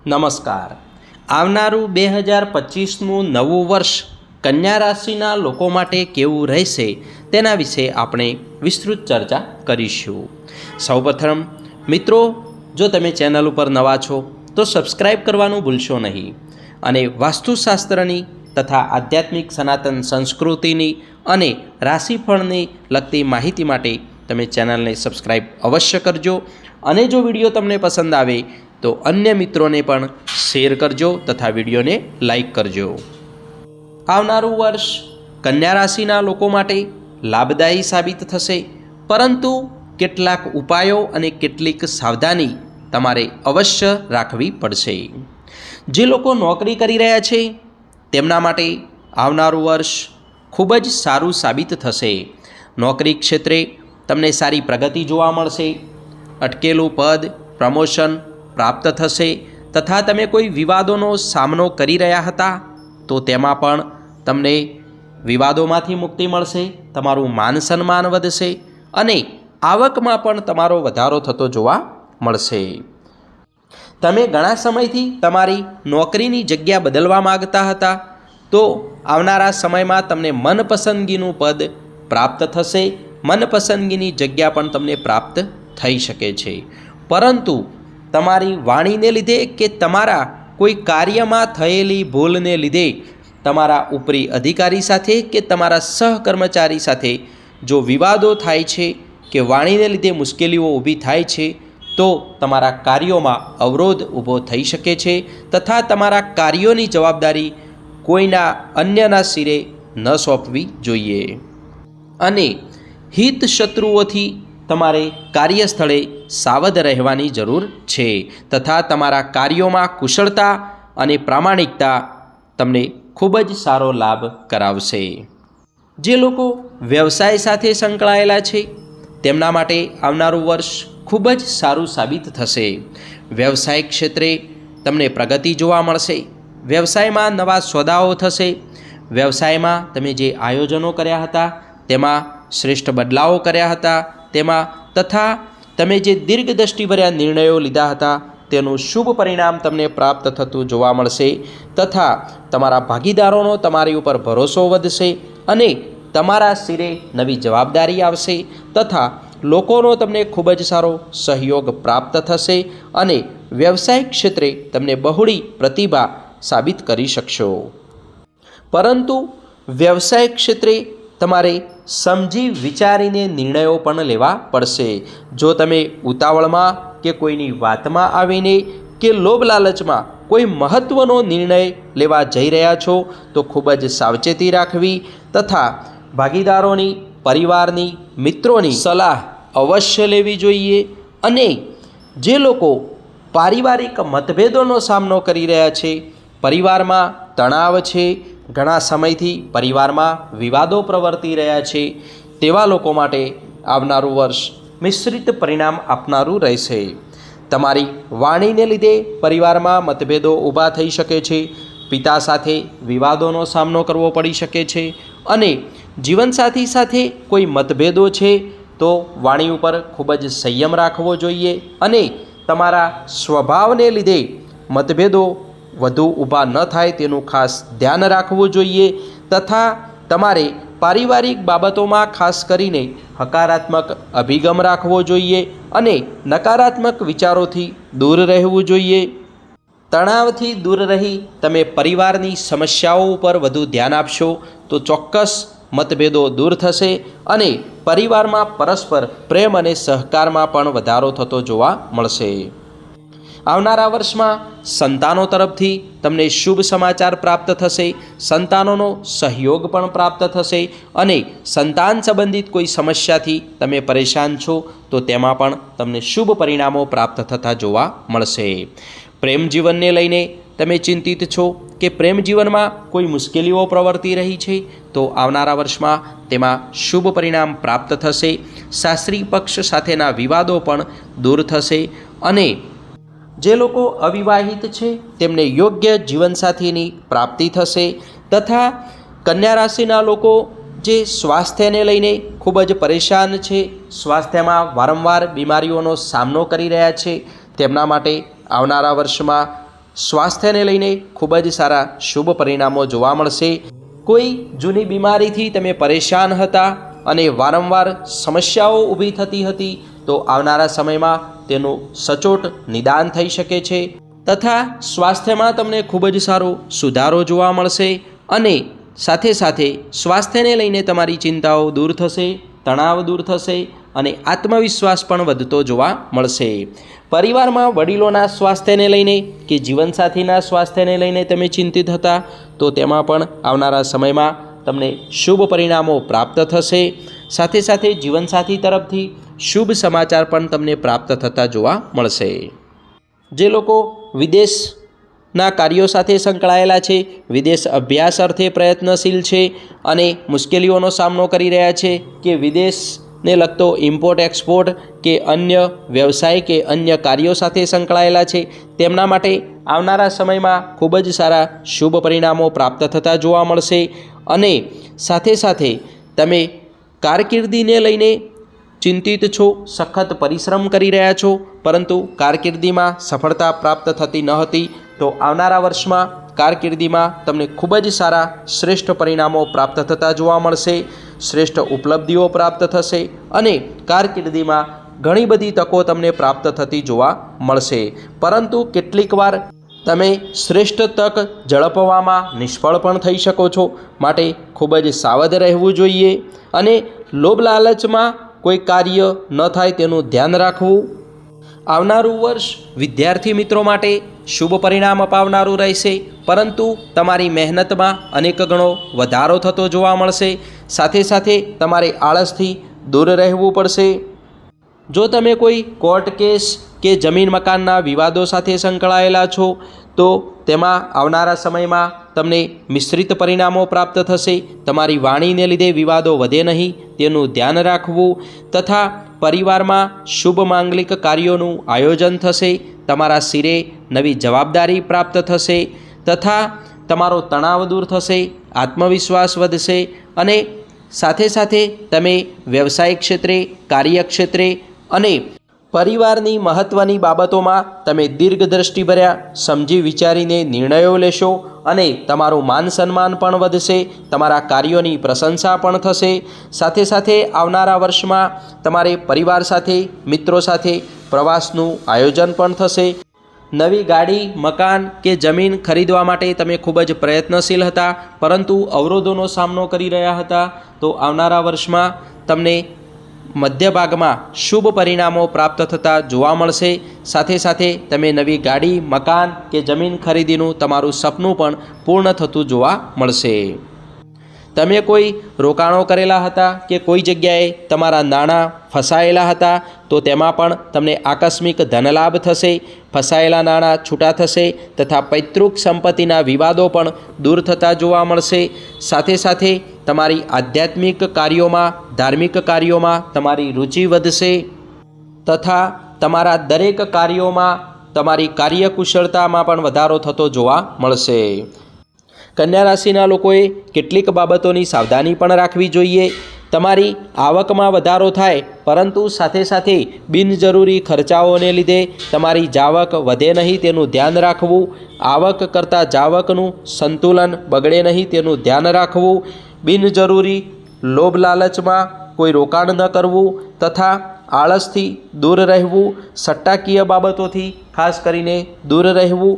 નમસ્કાર। આવનારું 2025નું નવું વર્ષ કન્યા રાશિના લોકો માટે કેવું રહેશે તેના વિશે આપણે વિસ્તૃત ચર્ચા કરીશું। સૌપ્રથમ મિત્રો, જો તમે ચેનલ ઉપર નવા છો તો સબસ્ક્રાઈબ કરવાનું ભૂલશો નહીં અને વાસ્તુશાસ્ત્રની તથા આધ્યાત્મિક સનાતન સંસ્કૃતિની અને રાશિફળને લગતી માહિતી માટે તમે ચેનલને સબસ્ક્રાઈબ અવશ્ય કરજો અને જો વિડીયો તમને પસંદ આવે તો અન્ય મિત્રોને પણ શેર કરજો તથા વિડીયોને લાઈક કરજો। આવનારું વર્ષ કન્યા રાશિના લોકો માટે લાભદાયી સાબિત થશે, પરંતુ કેટલાક ઉપાયો અને કેટલીક સાવધાની તમારે અવશ્ય રાખવી પડશે। જે લોકો નોકરી કરી રહ્યા છે તેમના માટે આવનારું વર્ષ ખૂબ જ સારું સાબિત થશે। નોકરી ક્ષેત્રે તમને સારી પ્રગતિ જોવા મળશે, અટકેલું પદ પ્રમોશન પ્રાપ્ત થશે તથા તમે કોઈ વિવાદોનો સામનો કરી રહ્યા હતા તો તેમાં પણ તમને વિવાદોમાંથી મુક્તિ મળશે, તમારું માન સન્માન વધશે અને આવકમાં પણ તમારો વધારો થતો જોવા મળશે। તમે ઘણા સમયથી તમારી નોકરીની જગ્યા બદલવા માગતા હતા તો આવનારા સમયમાં તમને મનપસંદગીનું પદ પ્રાપ્ત થશે, મનપસંદગીની જગ્યા પણ તમને પ્રાપ્ત થઈ શકે છે, પરંતુ તમારી વાણીને લીધે કે તમારા કોઈ કાર્યમાં થયેલી ભૂલને લીધે તમારા ઉપરી અધિકારી સાથે કે તમારા સહકર્મચારી સાથે જો વિવાદો થાય છે કે વાણીને લીધે મુશ્કેલીઓ ઊભી થાય છે તો તમારા કાર્યોમાં અવરોધ ઊભો થઈ શકે છે તથા તમારા કાર્યોની જવાબદારી કોઈના અન્યના શિરે ન સોંપવી જોઈએ અને હિત શત્રુઓથી તમારે કાર્યસ્થળે સાવધ રહેવાની જરૂર છે તથા તમારા કાર્યોમાં કુશળતા અને પ્રામાણિકતા તમને ખૂબ જ સારો લાભ કરાવશે। જે લોકો વ્યવસાય સાથે સંકળાયેલા છે તેમના માટે આવનારું વર્ષ ખૂબ જ સારું સાબિત થશે। વ્યવસાયિક ક્ષેત્રે તમને પ્રગતિ જોવા મળશે, વ્યવસાયમાં નવા સોદાઓ થશે, વ્યવસાયમાં તમે જે આયોજનો કર્યા હતા તેમાં શ્રેષ્ઠ બદલાવો કર્યા હતા તેમાં તથા તમે જે દીર્ઘદ્રષ્ટિભર્યા નિર્ણયો લીધા હતા તેનું શુભ પરિણામ તમને પ્રાપ્ત થતું જોવા મળશે તથા તમારા ભાગીદારોનો તમારી ઉપર ભરોસો વધશે અને તમારા શિરે નવી જવાબદારી આવશે તથા લોકોનો તમને ખૂબ જ સારો સહયોગ પ્રાપ્ત થશે અને વ્યવસાયિક ક્ષેત્રે તમને બહોળી પ્રતિભા સાબિત કરી શકશો, પરંતુ વ્યવસાયિક ક્ષેત્રે તમારે સમજી વિચારીને નિર્ણયો પણ લેવા પડશે। જો તમે ઉતાવળમાં કે કોઈની વાતમાં આવીને કે લોભ લાલચમાં કોઈ મહત્ત્વનો નિર્ણય લેવા જઈ રહ્યા છો તો ખૂબ જ સાવચેતી રાખવી તથા ભાગીદારોની, પરિવારની, મિત્રોની સલાહ અવશ્ય લેવી જોઈએ અને જે લોકો પારિવારિક મતભેદોનો સામનો કરી રહ્યા છે, પરિવારમાં તણાવ છે, ઘણા સમયથી પરિવારમાં વિવાદો પ્રવર્તી રહ્યા છે તેવા લોકો માટે આવનારું વર્ષ મિશ્રિત પરિણામ આપનારું રહેશે। તમારી વાણીને લીધે પરિવારમાં મતભેદો ઊભા થઈ શકે છે, પિતા સાથે વિવાદોનો સામનો કરવો પડી શકે છે અને જીવનસાથી સાથે કોઈ મતભેદો છે તો વાણી ઉપર ખૂબ જ સંયમ રાખવો જોઈએ અને તમારા સ્વભાવને લીધે મતભેદો વધુ ઊભા ન થાય તેનું ખાસ ધ્યાન રાખવું જોઈએ તથા તમારે પારિવારિક બાબતોમાં ખાસ કરીને હકારાત્મક અભિગમ રાખવો જોઈએ અને નકારાત્મક વિચારોથી દૂર રહેવું જોઈએ। તણાવથી દૂર રહી તમે પરિવારની સમસ્યાઓ ઉપર વધુ ધ્યાન આપશો તો ચોક્કસ મતભેદો દૂર થશે અને પરિવારમાં પરસ્પર પ્રેમ અને સહકારમાં પણ વધારો થતો જોવા મળશે। આવનારા વર્ષમાં સંતાનો તરફથી તમને શુભ સમાચાર પ્રાપ્ત થશે, સંતાનોનો સહયોગ પણ પ્રાપ્ત થશે અને સંતાન સંબંધિત કોઈ સમસ્યાથી તમે પરેશાન છો તો તેમાં પણ તમને શુભ પરિણામો પ્રાપ્ત થતા જોવા મળશે। પ્રેમ જીવનને લઈને તમે ચિંતિત છો કે પ્રેમ જીવનમાં કોઈ મુશ્કેલીઓ પ્રવર્તી રહી છે તો આવનારા વર્ષમાં તેમાં શુભ પરિણામ પ્રાપ્ત થશે। સાસરી પક્ષ સાથેના વિવાદો પણ દૂર થશે અને જે લોકો અવિવાહિત છે તેમને યોગ્ય જીવનસાથીની પ્રાપ્તિ થશે તથા કન્યા રાશિના લોકો જે સ્વાસ્થ્યને લઈને ખૂબ જ પરેશાન છે, સ્વાસ્થ્યમાં વારંવાર બીમારીઓનો સામનો કરી રહ્યા છે તેમના માટે આવનારા વર્ષમાં સ્વાસ્થ્યને લઈને ખૂબ જ સારા શુભ પરિણામો જોવા મળશે. કોઈ જૂની બીમારીથી તમે પરેશાન હતા અને વારંવાર સમસ્યાઓ ઊભી થતી હતી તો આવનારા સમયમાં તેનું સચોટ નિદાન થઈ શકે છે તથા સ્વાસ્થ્યમાં તમને ખૂબ જ સારો સુધારો જોવા મળશે અને સાથે સાથે સ્વાસ્થ્યને લઈને તમારી ચિંતાઓ દૂર થશે, તણાવ દૂર થશે અને આત્મવિશ્વાસ પણ વધતો જોવા મળશે. પરિવારમાં વડીલોના સ્વાસ્થ્યને લઈને કે જીવનસાથીના સ્વાસ્થ્યને લઈને તમે ચિંતિત હતા તો તેમાં પણ આવનારા સમયમાં તમને શુભ પરિણામો પ્રાપ્ત થશે. સાથે સાથે જીવનસાથી તરફથી શુભ સમાચાર પણ તમને પ્રાપ્ત થતા જોવા મળશે. જે લોકો વિદેશના કાર્યો સાથે સંકળાયેલા છે, વિદેશ અભ્યાસ અર્થે પ્રયત્નશીલ છે અને મુશ્કેલીઓનો સામનો કરી રહ્યા છે કે વિદેશને લગતો ઇમ્પોર્ટ એક્સપોર્ટ કે અન્ય વ્યવસાય કે અન્ય કાર્યો સાથે સંકળાયેલા છે, તેમના માટે આવનારા સમયમાં ખૂબ જ સારા શુભ પરિણામો પ્રાપ્ત થતા જોવા મળશે. અને સાથે સાથે તમે કારકિર્દીને લઈને ચિંતિત છો, સખત પરિશ્રમ કરી રહ્યા છો પરંતુ કારકિર્દીમાં સફળતા પ્રાપ્ત થતી ન હતી તો આવનારા વર્ષમાં કારકિર્દીમાં તમને ખૂબ જ સારા શ્રેષ્ઠ પરિણામો પ્રાપ્ત થતા જોવા મળશે. શ્રેષ્ઠ ઉપલબ્ધિઓ પ્રાપ્ત થશે અને કારકિર્દીમાં ઘણી બધી તકો તમને પ્રાપ્ત થતી જોવા મળશે. પરંતુ કેટલીક વાર તમે શ્રેષ્ઠ તક ઝડપવામાં નિષ્ફળ પણ થઈ શકો છો, માટે ખૂબ જ સાવધ રહેવું જોઈએ અને લોભ લાલચમાં કોઈ કાર્ય ન થાય તેનું ધ્યાન રાખવું. આવનારું વર્ષ વિદ્યાર્થી મિત્રો માટે શુભ પરિણામ અપાવનારું રહેશે, પરંતુ તમારી મહેનતમાં અનેક ગણો વધારો થતો જોવા મળશે. સાથે સાથે તમારે આળસથી દૂર રહેવું પડશે. જો તમે કોઈ કોર્ટ કેસ કે જમીન મકાનના વિવાદો સાથે સંકળાયેલા છો તો તેમાં આવનારા સમયમાં તમને મિશ્રિત પરિણામો પ્રાપ્ત થશે. તમારી વાણીને લીધે વિવાદો વધે નહીં તેનું ધ્યાન રાખવું તથા પરિવારમાં શુભ માંગલિક કાર્યોનું આયોજન થશે. તમારા શિરે નવી જવાબદારી પ્રાપ્ત થશે તથા તમારો તણાવ દૂર થશે, આત્મવિશ્વાસ વધશે અને સાથે સાથે તમે વ્યવસાયિક ક્ષેત્રે, કાર્યક્ષેત્રે અને પરિવારની મહત્ત્વની બાબતોમાં તમે દીર્ઘદ્રષ્ટિભર્યા સમજી વિચારીને નિર્ણયો લેશો અને તમારું માન સન્માન પણ વધશે, તમારા કાર્યોની પ્રશંસા પણ થશે. સાથે સાથે આવનારા વર્ષમાં તમારે પરિવાર સાથે, મિત્રો સાથે પ્રવાસનું આયોજન પણ થશે. નવી ગાડી, મકાન કે જમીન ખરીદવા માટે તમે ખૂબ જ પ્રયત્નશીલ હતા પરંતુ અવરોધોનો સામનો કરી રહ્યા હતા તો આવનારા વર્ષમાં તમને મધ્ય ભાગમાં શુભ પરિણામો પ્રાપ્ત થતા જોવા મળશે. સાથે સાથે તમે નવી ગાડી, મકાન કે જમીન ખરીદીનું તમારું સપનું પણ પૂર્ણ થતું જોવા મળશે. તમે કોઈ રોકાણો કરેલા હતા કે કોઈ જગ્યાએ તમારા નાણાં ફસાયેલા હતા તો તેમાં પણ તમને આકસ્મિક ધનલાભ થશે, ફસાયેલા નાણાં છૂટા થશે તથા પૈતૃક સંપત્તિના વિવાદો પણ દૂર થતા જોવા મળશે. સાથે સાથે તમારી આધ્યાત્મિક કાર્યોમાં, ધાર્મિક કાર્યોમાં તમારી રુચિ વધશે તથા તમારા દરેક કાર્યોમાં તમારી કાર્યકુશળતામાં પણ વધારો થતો જોવા મળશે. કન્યા રાશિના લોકોએ કેટલીક બાબતોની સાવધાની પણ રાખવી જોઈએ. તમારી આવકમાં વધારો થાય પરંતુ સાથે સાથે બિનજરૂરી ખર્ચાઓને લીધે તમારી જાવક વધે નહીં તેનું ધ્યાન રાખવું. આવક કરતાં જાવકનું સંતુલન બગડે નહીં તેનું ધ્યાન રાખવું. બિનજરૂરી લોભ લાલચમાં કોઈ રોકાણ ન કરવું તથા આળસથી દૂર રહેવું. સટ્ટાકીય બાબતોથી ખાસ કરીને દૂર રહેવું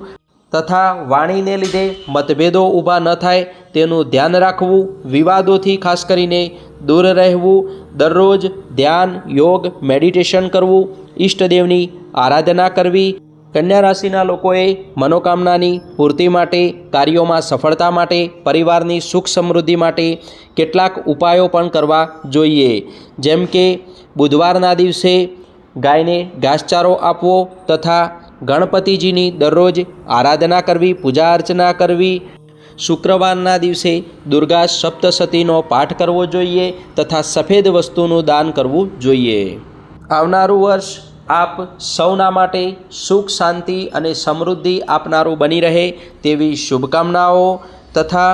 તથા વાણીને લીધે મતભેદો ઊભા ન થાય તેનું ધ્યાન રાખવું. વિવાદોથી ખાસ કરીને દૂર રહેવું. દરરોજ ધ્યાન, યોગ, મેડિટેશન કરવું. ઈષ્ટદેવની આરાધના કરવી. કન્યા રાશિના લોકોએ મનોકામનાની પૂર્તિ માટે, કાર્યોમાં સફળતા માટે, પરિવારની સુખ સમૃદ્ધિ માટે કેટલાક ઉપાયો પણ કરવા જોઈએ. જેમ કે બુધવારના દિવસે ગાયને ઘાસચારો આપવો તથા ગણપતિજીની દરરોજ આરાધના કરવી, પૂજા અર્ચના કરવી. શુક્રવારના દિવસે દુર્ગા સપ્તશતીનો પાઠ કરવો જોઈએ તથા સફેદ વસ્તુનું દાન કરવું જોઈએ. આવનારું વર્ષ આપ સૌના માટે સુખ, શાંતિ અને સમૃદ્ધિ આપનારું બની રહે તેવી શુભકામનાઓ તથા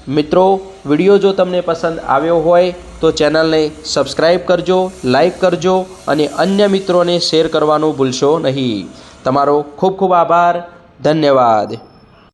મિત્રો, વિડીયો જો તમને પસંદ આવ્યો હોય તો ચેનલને સબસ્ક્રાઈબ કરજો, લાઈક કરજો અને અન્ય મિત્રોને શેર કરવાનું ભૂલશો નહીં. તમારો ખૂબ ખૂબ આભાર. ધન્યવાદ.